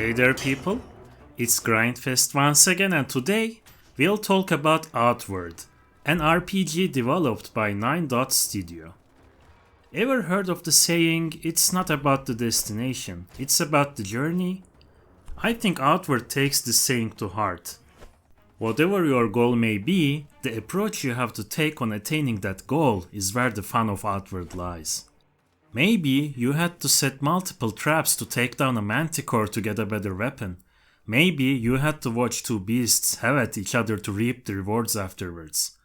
Hey there people, it's Grindfest once again and today we'll talk about Outward, an RPG developed by Nine Dot Studio. Ever heard of the saying, it's not about the destination, it's about the journey? I think Outward takes this saying to heart. Whatever your goal may be, the approach you have to take on attaining that goal is where the fun of Outward lies. Maybe you had to set multiple traps to take down a manticore to get a better weapon. Maybe you had to watch two beasts have at each other to reap the rewards afterwards.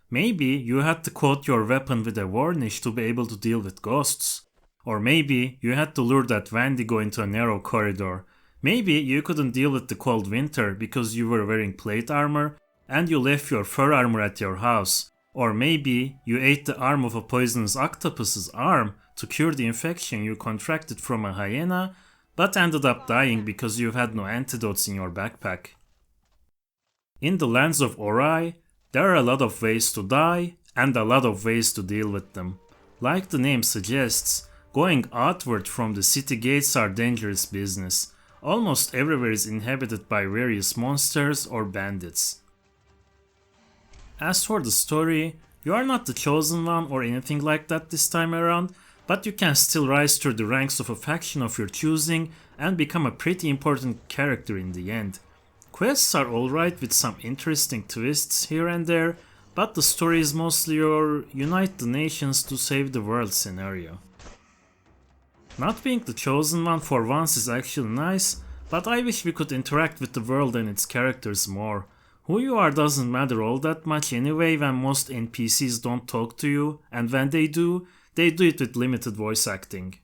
Maybe you had to coat your weapon with a varnish to be able to deal with ghosts. Or maybe you had to lure that Wendigo into a narrow corridor. Maybe you couldn't deal with the cold winter because you were wearing plate armor and you left your fur armor at your house. Or maybe you ate the arm of a poisonous octopus's arm to cure the infection you contracted from a hyena, but ended up dying because you had no antidotes in your backpack. In the lands of Ori, there are a lot of ways to die and a lot of ways to deal with them. Like the name suggests, going outward from the city gates are dangerous business. Almost everywhere is inhabited by various monsters or bandits. As for the story, you are not the chosen one or anything like that this time around, but you can still rise through the ranks of a faction of your choosing and become a pretty important character in the end. Quests are alright with some interesting twists here and there, but the story is mostly your unite the nations to save the world scenario. Not being the chosen one for once is actually nice, but I wish we could interact with the world and its characters more. Who you are doesn't matter all that much anyway when most NPCs don't talk to you, and when they do it with limited voice acting.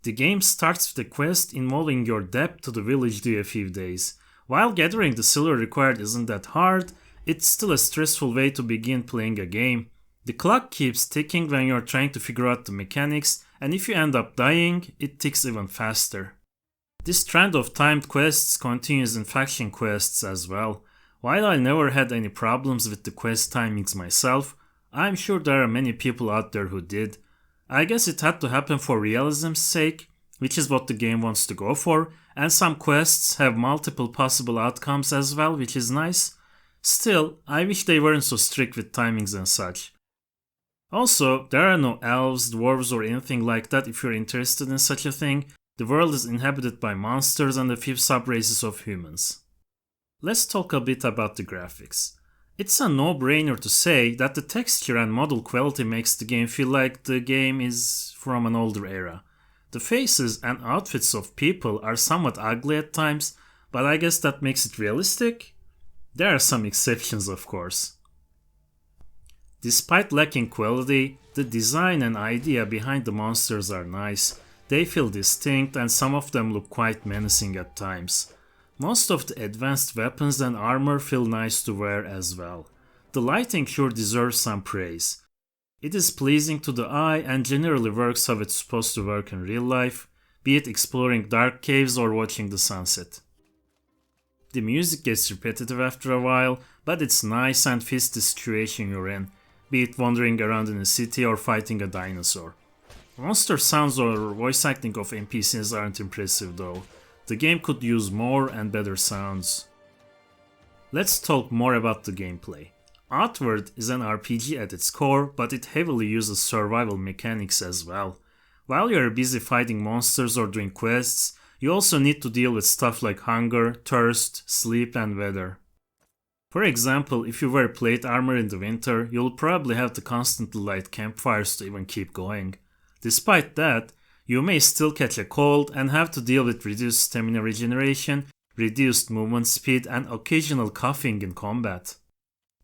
The game starts with a quest involving your debt to the village due a few days. While gathering the silver required isn't that hard, it's still a stressful way to begin playing a game. The clock keeps ticking when you're trying to figure out the mechanics, and if you end up dying, it ticks even faster. This trend of timed quests continues in faction quests as well. While I never had any problems with the quest timings myself, I'm sure there are many people out there who did. I guess it had to happen for realism's sake, which is what the game wants to go for, and some quests have multiple possible outcomes as well, which is nice. Still, I wish they weren't so strict with timings and such. Also, there are no elves, dwarves or anything like that if you're interested in such a thing. The world is inhabited by monsters and a few subraces of humans. Let's talk a bit about the graphics. It's a no-brainer to say that the texture and model quality makes the game feel like the game is from an older era. The faces and outfits of people are somewhat ugly at times, but I guess that makes it realistic. There are some exceptions, of course. Despite lacking quality, the design and idea behind the monsters are nice. They feel distinct and some of them look quite menacing at times. Most of the advanced weapons and armor feel nice to wear as well. The lighting sure deserves some praise. It is pleasing to the eye and generally works how it's supposed to work in real life, be it exploring dark caves or watching the sunset. The music gets repetitive after a while, but it's nice and fits the situation you're in, be it wandering around in a city or fighting a dinosaur. Monster sounds or voice acting of NPCs aren't impressive though. The game could use more and better sounds. Let's talk more about the gameplay. Outward is an RPG at its core, but it heavily uses survival mechanics as well. While you're busy fighting monsters or doing quests, you also need to deal with stuff like hunger, thirst, sleep and weather. For example, if you wear plate armor in the winter, you'll probably have to constantly light campfires to even keep going. Despite that, you may still catch a cold and have to deal with reduced stamina regeneration, reduced movement speed, and occasional coughing in combat.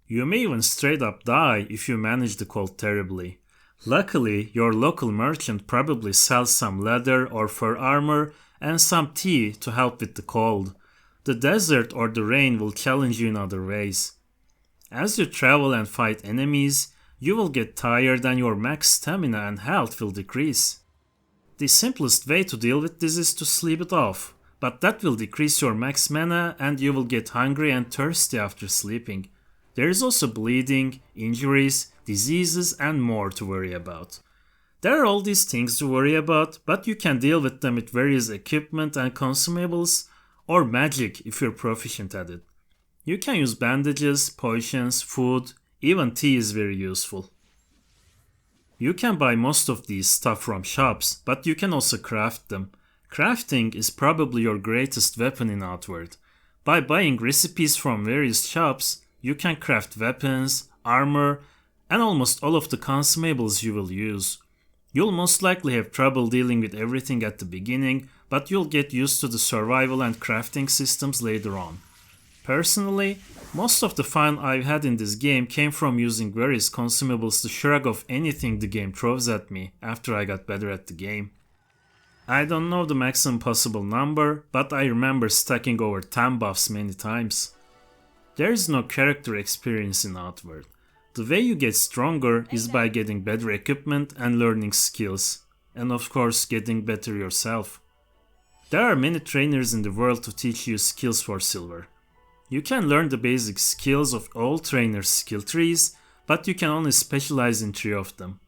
You may even straight up die if you manage the cold terribly. Luckily, your local merchant probably sells some leather or fur armor and some tea to help with the cold. The desert or the rain will challenge you in other ways. As you travel and fight enemies, you will get tired and your max stamina and health will decrease. The simplest way to deal with this is to sleep it off, but that will decrease your max mana and you will get hungry and thirsty after sleeping. There is also bleeding, injuries, diseases and more to worry about. There are all these things to worry about, but you can deal with them with various equipment and consumables, or magic if you're proficient at it. You can use bandages, potions, food, even tea is very useful. You can buy most of these stuff from shops, but you can also craft them. Crafting is probably your greatest weapon in Outward. By buying recipes from various shops, you can craft weapons, armor, and almost all of the consumables you will use. You'll most likely have trouble dealing with everything at the beginning, but you'll get used to the survival and crafting systems later on. Personally, most of the fun I've had in this game came from using various consumables to shrug off anything the game throws at me after I got better at the game. I don't know the maximum possible number, but I remember stacking over 10 buffs many times. There is no character experience in Outward. The way you get stronger is by getting better equipment and learning skills, and of course getting better yourself. There are many trainers in the world to teach you skills for silver. You can learn the basic skills of all trainers' skill trees, but you can only specialize in 3 of them.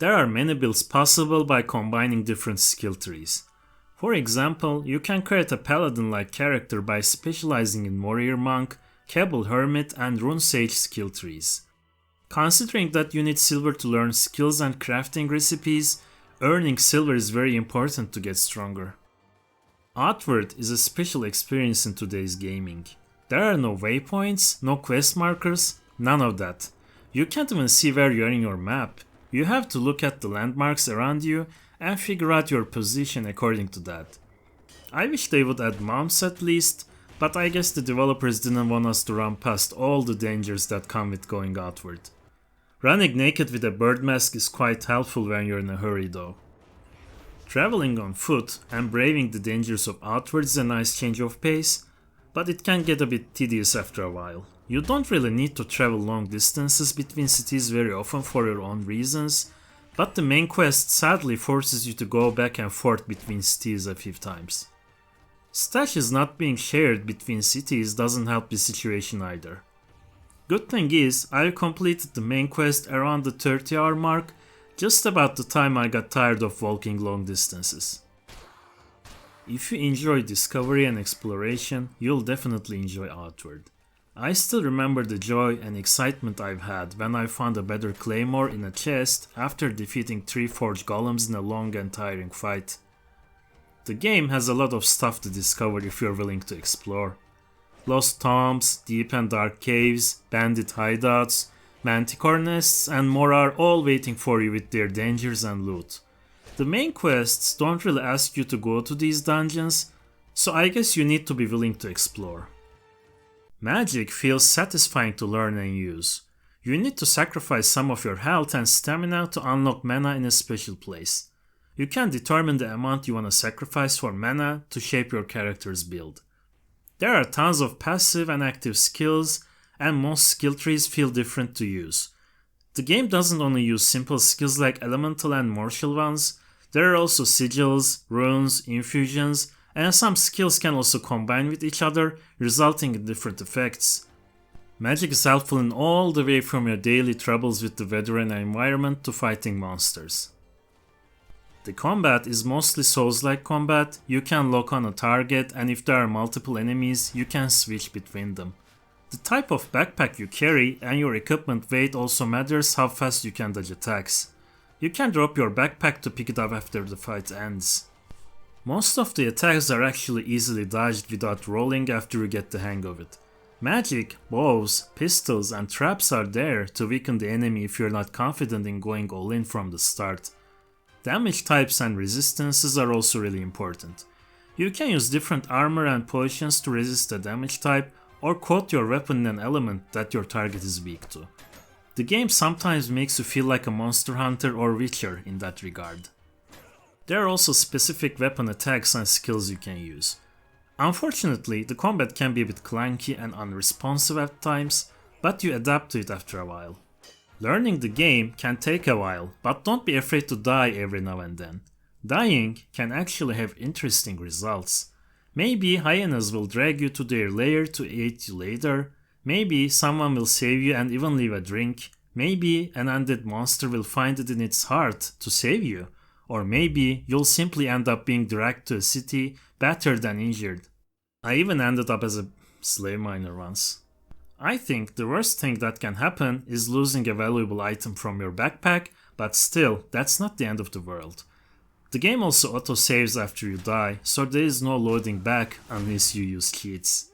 There are many builds possible by combining different skill trees. For example, you can create a paladin-like character by specializing in warrior monk, Cabal Hermit and Rune Sage skill trees. Considering that you need silver to learn skills and crafting recipes, earning silver is very important to get stronger. Outward is a special experience in today's gaming. There are no waypoints, no quest markers, none of that. You can't even see where you're in your map. You have to look at the landmarks around you and figure out your position according to that. I wish they would add mounts at least, but I guess the developers didn't want us to run past all the dangers that come with going outward. Running naked with a bird mask is quite helpful when you're in a hurry though. Traveling on foot and braving the dangers of outward is a nice change of pace, but it can get a bit tedious after a while. You don't really need to travel long distances between cities very often for your own reasons, but the main quest sadly forces you to go back and forth between cities a few times. Stashes not being shared between cities doesn't help the situation either. Good thing is, I completed the main quest around the 30-hour mark, just about the time I got tired of walking long distances. If you enjoy discovery and exploration, you'll definitely enjoy Outward. I still remember the joy and excitement I've had when I found a better claymore in a chest after defeating 3 forged golems in a long and tiring fight. The game has a lot of stuff to discover if you're willing to explore. Lost tombs, deep and dark caves, bandit hideouts, manticore nests and more are all waiting for you with their dangers and loot. The main quests don't really ask you to go to these dungeons, so I guess you need to be willing to explore. Magic feels satisfying to learn and use. You need to sacrifice some of your health and stamina to unlock mana in a special place. You can determine the amount you want to sacrifice for mana to shape your character's build. There are tons of passive and active skills, and most skill trees feel different to use. The game doesn't only use simple skills like elemental and martial ones, there are also sigils, runes, infusions, and some skills can also combine with each other, resulting in different effects. Magic is helpful in all the way from your daily troubles with the weather and environment to fighting monsters. The combat is mostly Souls-like combat. You can lock on a target, and if there are multiple enemies, you can switch between them. The type of backpack you carry and your equipment weight also matters how fast you can dodge attacks. You can drop your backpack to pick it up after the fight ends. Most of the attacks are actually easily dodged without rolling after you get the hang of it. Magic, bows, pistols and traps are there to weaken the enemy if you're not confident in going all in from the start. Damage types and resistances are also really important. You can use different armor and potions to resist a damage type or coat your weapon in an element that your target is weak to. The game sometimes makes you feel like a monster hunter or witcher in that regard. There are also specific weapon attacks and skills you can use. Unfortunately, the combat can be a bit clunky and unresponsive at times, but you adapt to it after a while. Learning the game can take a while, but don't be afraid to die every now and then. Dying can actually have interesting results. Maybe hyenas will drag you to their lair to eat you later, maybe someone will save you and even leave a drink, Maybe an undead monster will find it in its heart to save you, or maybe you'll simply end up being dragged to a city battered and injured. I even ended up as a slave miner once. I think the worst thing that can happen is losing a valuable item from your backpack, but still, that's not the end of the world. The game also auto-saves after you die, so there is no loading back unless you use cheats.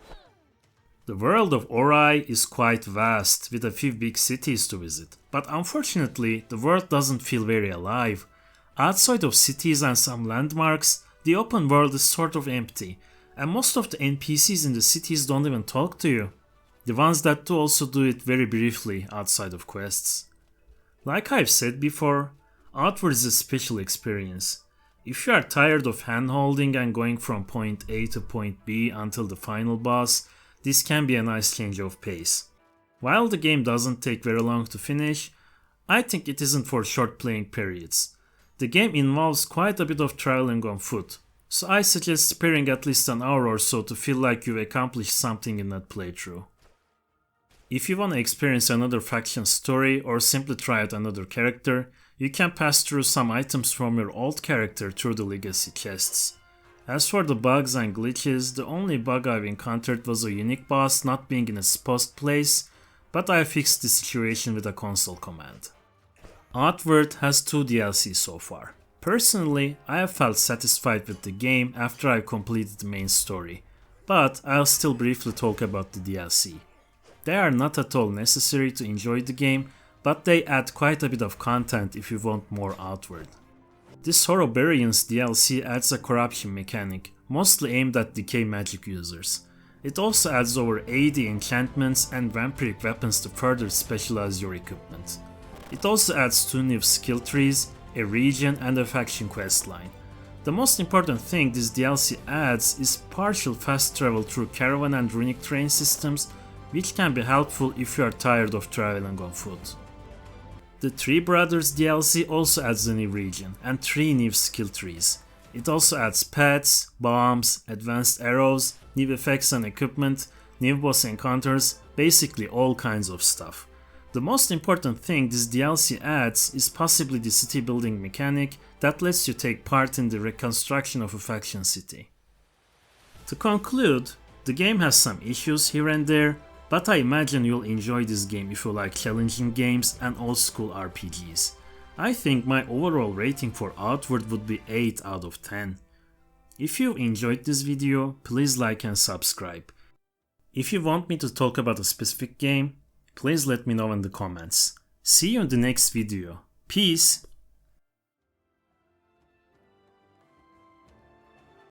The world of Ori is quite vast, with a few big cities to visit, but unfortunately the world doesn't feel very alive. Outside of cities and some landmarks, the open world is sort of empty, and most of the NPCs in the cities don't even talk to you. The ones that do also do it very briefly outside of quests. Like I've said before, Outward is a special experience. If you are tired of hand-holding and going from point A to point B until the final boss, this can be a nice change of pace. While the game doesn't take very long to finish, I think it isn't for short playing periods. The game involves quite a bit of traveling on foot, so I suggest sparing at least an hour or so to feel like you've accomplished something in that playthrough. If you want to experience another faction story or simply try out another character, you can pass through some items from your old character through the legacy chests. As for the bugs and glitches, the only bug I've encountered was a unique boss not being in a supposed place, but I fixed the situation with a console command. Outward has 2 DLCs so far. Personally, I have felt satisfied with the game after I completed the main story, but I'll still briefly talk about the DLC. They are not at all necessary to enjoy the game, but they add quite a bit of content if you want more Outward. This Horribarians DLC adds a corruption mechanic, mostly aimed at decay magic users. It also adds over 80 enchantments and vampiric weapons to further specialize your equipment. It also adds 2 new skill trees, a region and a faction questline. The most important thing this DLC adds is partial fast travel through caravan and runic train systems, which can be helpful if you are tired of traveling on foot. The Three Brothers DLC also adds a new region and 3 new skill trees. It also adds pets, bombs, advanced arrows, new effects and equipment, new boss encounters, basically all kinds of stuff. The most important thing this DLC adds is possibly the city building mechanic that lets you take part in the reconstruction of a faction city. To conclude, the game has some issues here and there, but I imagine you'll enjoy this game if you like challenging games and old school RPGs. I think my overall rating for Outward would be 8 out of 10. If you enjoyed this video, please like and subscribe. If you want me to talk about a specific game, please let me know in the comments. See you in the next video. Peace!